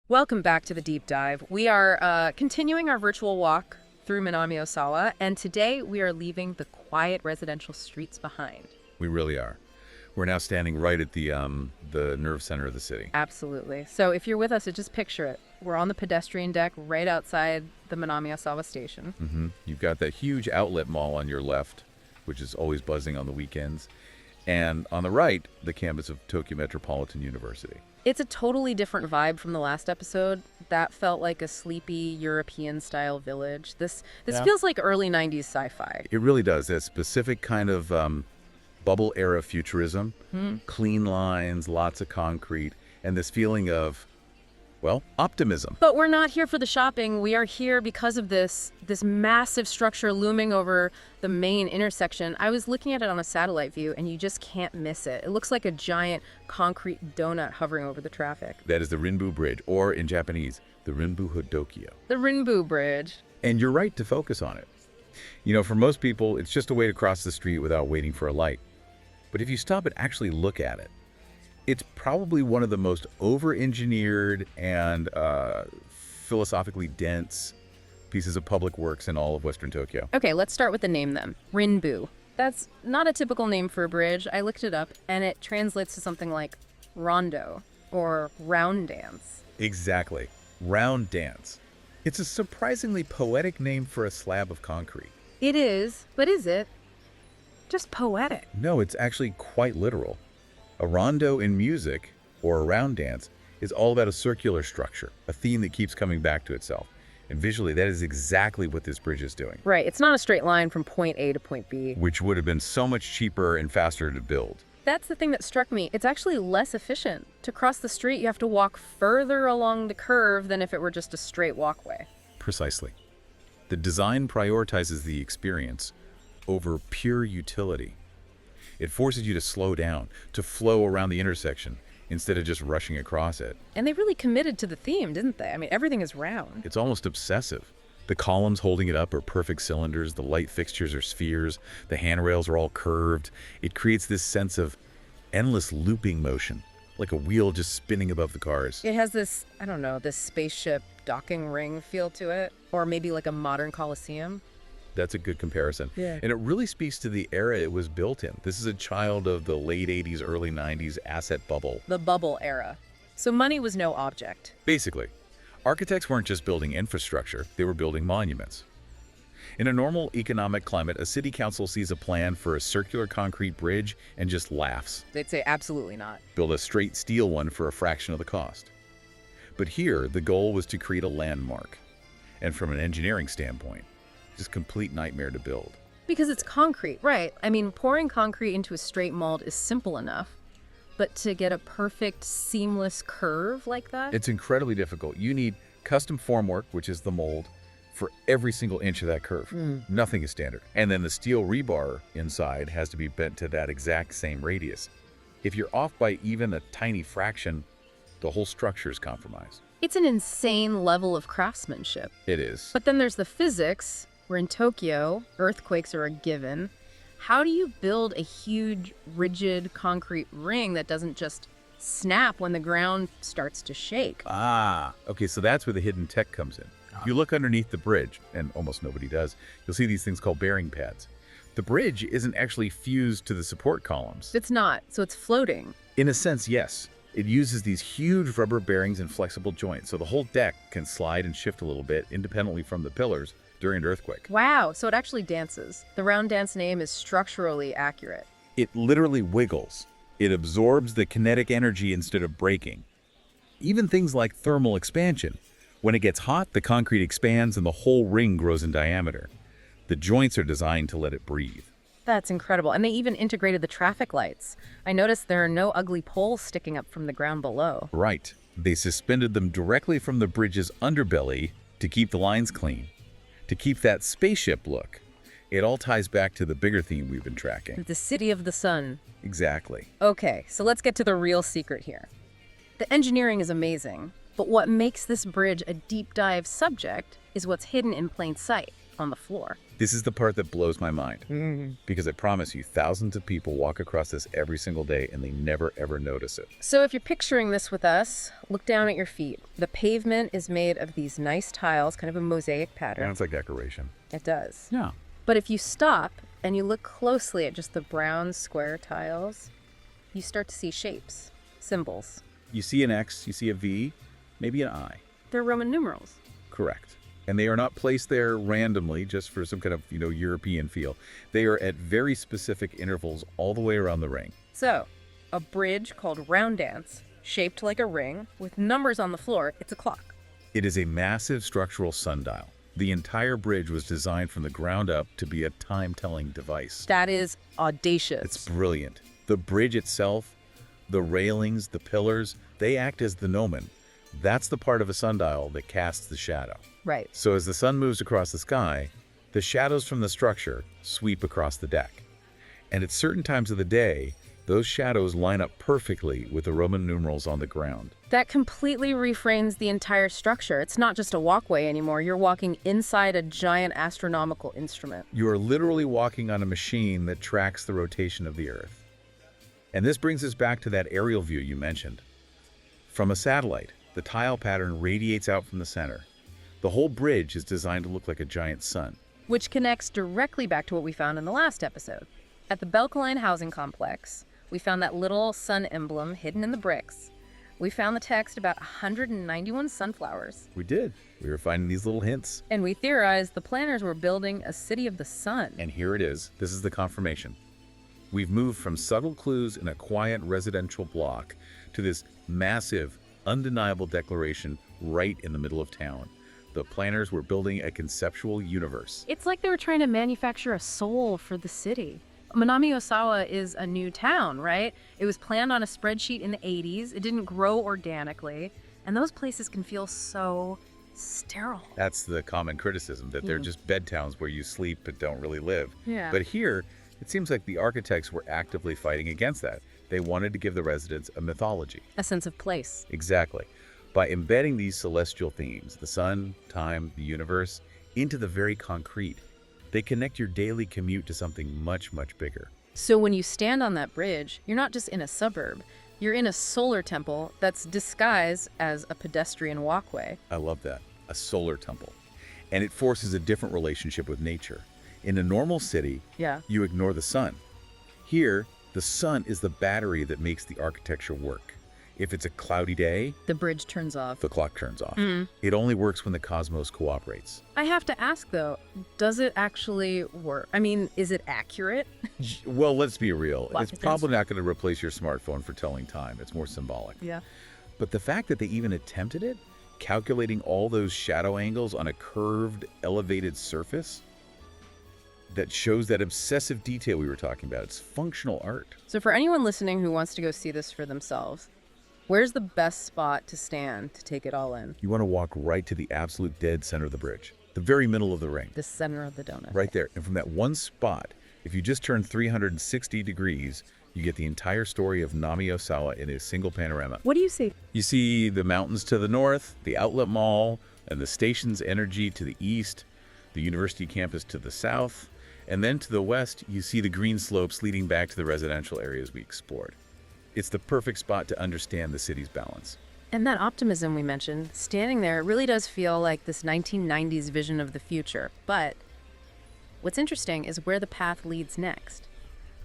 Welcome back to the deep dive. We are continuing our virtual walk through Minami-Osawa, and today we are leaving the quiet residential streets behind. We really are. We're now standing right at the nerve center of the city. Absolutely. So if you're with us, just picture it. We're on the pedestrian deck right outside the Minami-Osawa station. You've got that huge outlet mall on your left, which is always buzzing on the weekends. And on the right, the campus of Tokyo Metropolitan University. It's a totally different vibe from the last episode. That felt like a sleepy European-style village. This feels like early 90s sci-fi. It really does. That specific kind of bubble-era futurism, clean lines, lots of concrete, and this feeling of, well, optimism. But we're not here for the shopping. We are here because of this massive structure looming over the main intersection. I was looking at it on a satellite view, and you just can't miss it. It looks like a giant concrete donut hovering over the traffic. That is the Rinbu Bridge, or in Japanese, the Rinbu Hodokyo. The Rinbu Bridge. And you're right to focus on it. You know, for most people, it's just a way to cross the street without waiting for a light. But if you stop and actually look at it, it's probably one of the most over-engineered and philosophically dense pieces of public works in all of Western Tokyo. Okay, let's start with the name then. Rinbu. That's not a typical name for a bridge. I looked it up, and it translates to something like rondo or round dance. Exactly. Round dance. It's a surprisingly poetic name for a slab of concrete. It is, but is it just poetic? No, it's actually quite literal. A rondo in music, or a round dance, is all about a circular structure, a theme that keeps coming back to itself. And visually, that is exactly what this bridge is doing. Right, it's not a straight line from point A to point B. Which would have been so much cheaper and faster to build. That's the thing that struck me. It's actually less efficient. To cross the street, you have to walk further along the curve than if it were just a straight walkway. Precisely. The design prioritizes the experience over pure utility. It forces you to slow down, to flow around the intersection, instead of just rushing across it. And they really committed to the theme, didn't they? I mean, everything is round. It's almost obsessive. The columns holding it up are perfect cylinders, the light fixtures are spheres, the handrails are all curved. It creates this sense of endless looping motion, like a wheel just spinning above the cars. It has this, I don't know, this spaceship docking ring feel to it, or maybe like a modern Colosseum. That's a good comparison. Yeah. And it really speaks to the era it was built in. This is a child of the late 80s, early 90s asset bubble. The bubble era. So money was no object. Basically, architects weren't just building infrastructure, they were building monuments. In a normal economic climate, a city council sees a plan for a circular concrete bridge and just laughs. They'd say absolutely not. Build a straight steel one for a fraction of the cost. But here, the goal was to create a landmark. And from an engineering standpoint, just complete nightmare to build. Because it's concrete, right? I mean, pouring concrete into a straight mold is simple enough. But to get a perfect, seamless curve like that? It's incredibly difficult. You need custom formwork, which is the mold, for every single inch of that curve. Nothing is standard. And then the steel rebar inside has to be bent to that exact same radius. If you're off by even a tiny fraction, the whole structure is compromised. It's an insane level of craftsmanship. It is. But then there's the physics. We're in Tokyo. Earthquakes are a given. How do you build a huge, rigid concrete ring that doesn't just snap when the ground starts to shake? Okay, so that's where the hidden tech comes in. If you look underneath the bridge, and almost nobody does, you'll see these things called bearing pads. The bridge isn't actually fused to the support columns. It's not, so it's floating. In a sense, yes. It uses these huge rubber bearings and flexible joints, so the whole deck can slide and shift a little bit independently from the pillars during an earthquake. Wow, so it actually dances. The round dance name is structurally accurate. It literally wiggles. It absorbs the kinetic energy instead of breaking. Even things like thermal expansion. When it gets hot, the concrete expands and the whole ring grows in diameter. The joints are designed to let it breathe. That's incredible. And they even integrated the traffic lights. I noticed there are no ugly poles sticking up from the ground below. Right. They suspended them directly from the bridge's underbelly to keep the lines clean, to keep that spaceship look. It all ties back to the bigger theme we've been tracking. The city of the sun. Exactly. Okay, so let's get to the real secret here. The engineering is amazing, but what makes this bridge a deep dive subject is what's hidden in plain sight. on the floor. This is the part that blows my mind, because I promise you, thousands of people walk across this every single day and they never ever notice it. So if you're picturing this with us, look down at your feet. The pavement is made of these nice tiles, kind of a mosaic pattern. Sounds like decoration. It does. Yeah. But if you stop and you look closely at just the brown square tiles, you start to see shapes, symbols. You see an X, you see a V, maybe an I. They're Roman numerals. Correct. And they are not placed there randomly just for some kind of, European feel. They are at very specific intervals all the way around the ring. So, a bridge called Round Dance, shaped like a ring, with numbers on the floor, it's a clock. It is a massive structural sundial. The entire bridge was designed from the ground up to be a time-telling device. That is audacious. It's brilliant. The bridge itself, the railings, the pillars, they act as the gnomon. That's the part of a sundial that casts the shadow. Right. So as the sun moves across the sky, the shadows from the structure sweep across the deck. And at certain times of the day, those shadows line up perfectly with the Roman numerals on the ground. That completely reframes the entire structure. It's not just a walkway anymore. You're walking inside a giant astronomical instrument. You are literally walking on a machine that tracks the rotation of the Earth. And this brings us back to that aerial view you mentioned. From a satellite, the tile pattern radiates out from the center. The whole bridge is designed to look like a giant sun. Which connects directly back to what we found in the last episode. At the Colline housing complex, we found that little sun emblem hidden in the bricks. We found the text about 191 sunflowers. We did. We were finding these little hints. And we theorized the planners were building a city of the sun. And here it is. This is the confirmation. We've moved from subtle clues in a quiet residential block to this massive, undeniable declaration right in the middle of town. The planners were building a conceptual universe. It's like they were trying to manufacture a soul for the city. Minami-Osawa is a new town, right? It was planned on a spreadsheet in the 80s. It didn't grow organically. And those places can feel so sterile. That's the common criticism, that they're just bed towns where you sleep but don't really live. Yeah. But here, it seems like the architects were actively fighting against that. They wanted to give the residents a mythology. A sense of place. Exactly. By embedding these celestial themes, the sun, time, the universe, into the very concrete, they connect your daily commute to something much, much bigger. So when you stand on that bridge, you're not just in a suburb. You're in a solar temple that's disguised as a pedestrian walkway. I love that. A solar temple. And it forces a different relationship with nature. In a normal city, you ignore the sun. Here, the sun is the battery that makes the architecture work. If it's a cloudy day, the bridge turns off. The clock turns off. It only works when the cosmos cooperates. I have to ask, though, does it actually work? I mean, is it accurate? Well, let's be real. Lots It's of probably not going to replace your smartphone for telling time. It's more symbolic. Yeah. But the fact that they even attempted it, calculating all those shadow angles on a curved, elevated surface, that shows that obsessive detail we were talking about. It's functional art. So for anyone listening who wants to go see this for themselves, where's the best spot to stand to take it all in? You want to walk right to the absolute dead center of the bridge, the very middle of the ring. The center of the donut. Right there. And from that one spot, if you just turn 360 degrees, you get the entire story of Minami-Osawa in a single panorama. What do you see? You see the mountains to the north, the outlet mall, and the station's energy to the east, the university campus to the south, and then to the west, you see the green slopes leading back to the residential areas we explored. It's the perfect spot to understand the city's balance. And that optimism we mentioned, standing there, it really does feel like this 1990s vision of the future. But what's interesting is where the path leads next.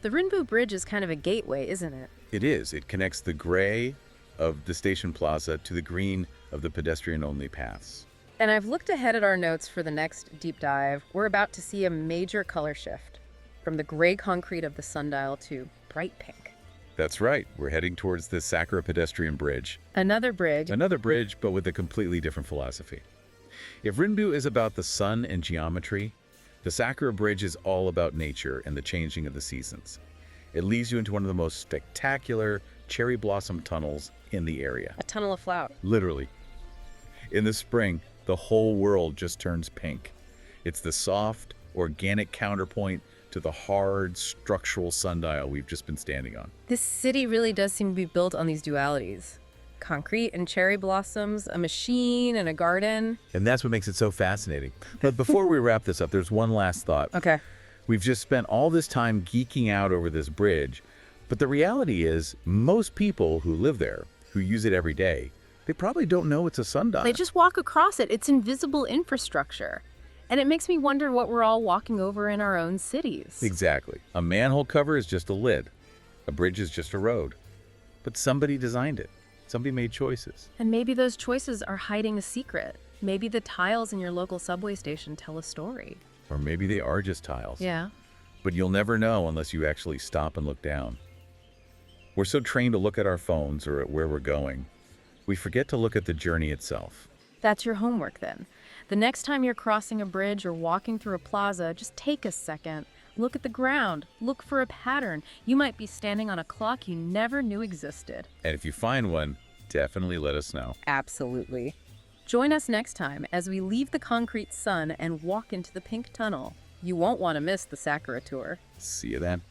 The Rinbu Bridge is kind of a gateway, isn't it? It is. It connects the gray of the station plaza to the green of the pedestrian-only paths. And I've looked ahead at our notes for the next deep dive. We're about to see a major color shift from the gray concrete of the sundial to bright pink. That's right. We're heading towards the Sakura Pedestrian Bridge. Another bridge. Another bridge, but with a completely different philosophy. If Rinbu is about the sun and geometry, the Sakura Bridge is all about nature and the changing of the seasons. It leads you into one of the most spectacular cherry blossom tunnels in the area. A tunnel of flowers. Literally. In the spring, the whole world just turns pink. It's the soft, organic counterpoint to the hard, structural sundial we've just been standing on. This city really does seem to be built on these dualities. Concrete and cherry blossoms, a machine and a garden. And that's what makes it so fascinating. But before we wrap this up, there's one last thought. Okay. We've just spent all this time geeking out over this bridge, but the reality is most people who live there, who use it every day, they probably don't know it's a sundial. They just walk across it. It's invisible infrastructure. And it makes me wonder what we're all walking over in our own cities. Exactly. A manhole cover is just a lid. A bridge is just a road. But somebody designed it. Somebody made choices. And maybe those choices are hiding a secret. Maybe the tiles in your local subway station tell a story. Or maybe they are just tiles. Yeah. But you'll never know unless you actually stop and look down. We're so trained to look at our phones or at where we're going, we forget to look at the journey itself. That's your homework then. The next time you're crossing a bridge or walking through a plaza, just take a second. Look at the ground. Look for a pattern. You might be standing on a clock you never knew existed. And if you find one, definitely let us know. Absolutely. Join us next time as we leave the concrete sun and walk into the pink tunnel. You won't want to miss the Sakura tour. See you then.